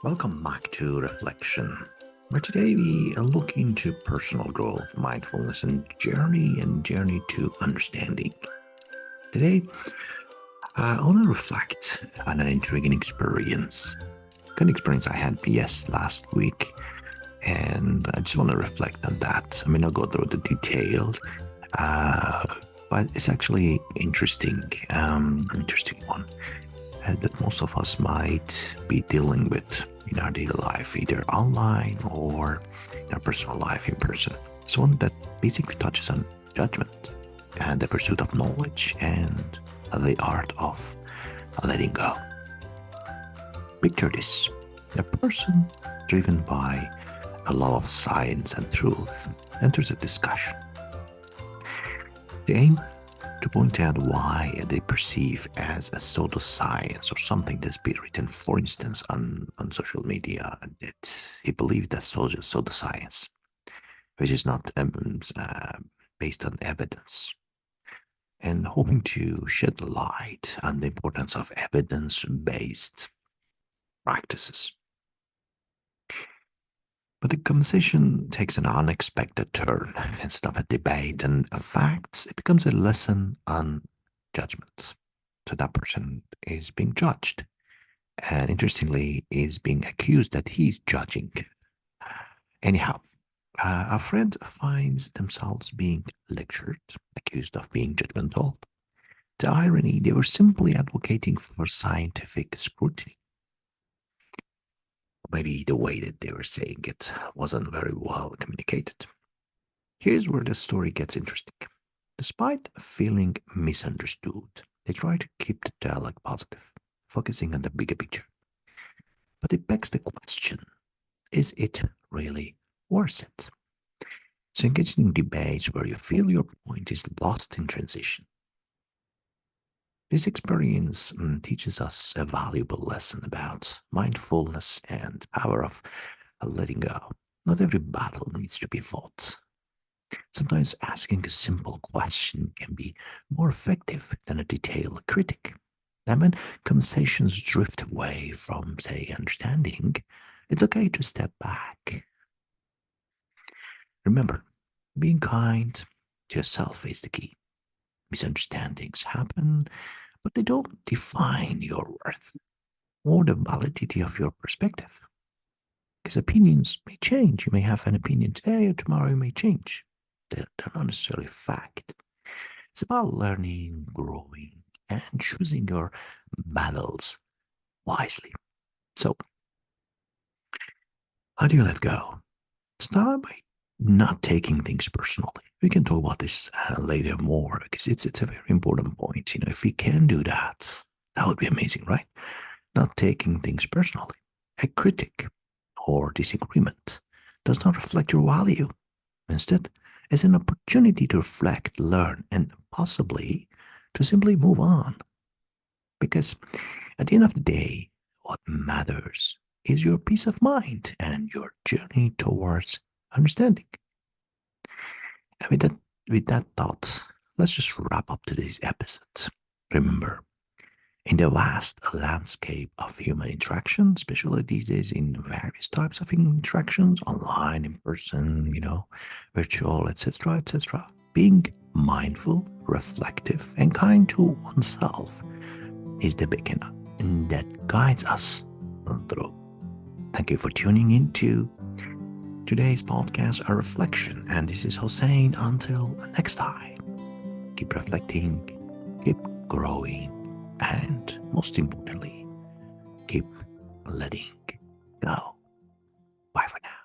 Welcome back to Reflection, where today we look into personal growth, mindfulness, and journey to understanding. Today, I want to reflect on an intriguing experience. An experience I had, yes, last week, and I just want to reflect on that. I mean, I'll go through the details, but it's actually interesting, an interesting one. That most of us might be dealing with in our daily life, either online or in our personal life in person. It's one that basically touches on judgment and the pursuit of knowledge and the art of letting go. Picture this: a person driven by a love of science and truth enters a discussion. The aim to point out why they perceive as a pseudoscience or something that's been written, for instance, on social media, that he believed that pseudoscience, which is not based on evidence, and hoping to shed light on the importance of evidence-based practices. But the conversation takes an unexpected turn. Instead of a debate and facts, it becomes a lesson on judgment. So that person is being judged, and interestingly, is being accused that he's judging. Anyhow, our friend finds themselves being lectured, accused of being judgmental. The irony, they were simply advocating for scientific scrutiny. Maybe the way that they were saying it wasn't very well communicated. Here's where the story gets interesting. Despite feeling misunderstood, they try to keep the dialogue positive, focusing on the bigger picture. But it begs the question, is it really worth it? So engaging in debates where you feel your point is lost in transition. This experience teaches us a valuable lesson about mindfulness and power of letting go. Not every battle needs to be fought. Sometimes asking a simple question can be more effective than a detailed critic. And when conversations drift away from, say, understanding, it's okay to step back. Remember, being kind to yourself is the key. Misunderstandings happen, but they don't define your worth or the validity of your perspective. Because opinions may change. You may have an opinion today, or tomorrow you may change. They're not necessarily fact. It's about learning, growing, and choosing your battles wisely. So, how do you let go? Start by not taking things personally. We can talk about this later more because it's a very important point. If we can do that, that would be amazing, right? Not taking things personally. A critic or disagreement does not reflect your value. Instead, it's an opportunity to reflect, learn, and possibly to simply move on. Because at the end of the day, what matters is your peace of mind and your journey towards understanding. And with that thought, let's just wrap up today's episode. Remember, in the vast landscape of human interaction, especially these days in various types of interactions, online, in person, virtual, etc., being mindful, reflective, and kind to oneself is the beacon that guides us through. Thank you for tuning in to today's podcast, A Reflection, and this is Hossein. Until next time, keep reflecting, keep growing, and most importantly, keep letting go. Bye for now.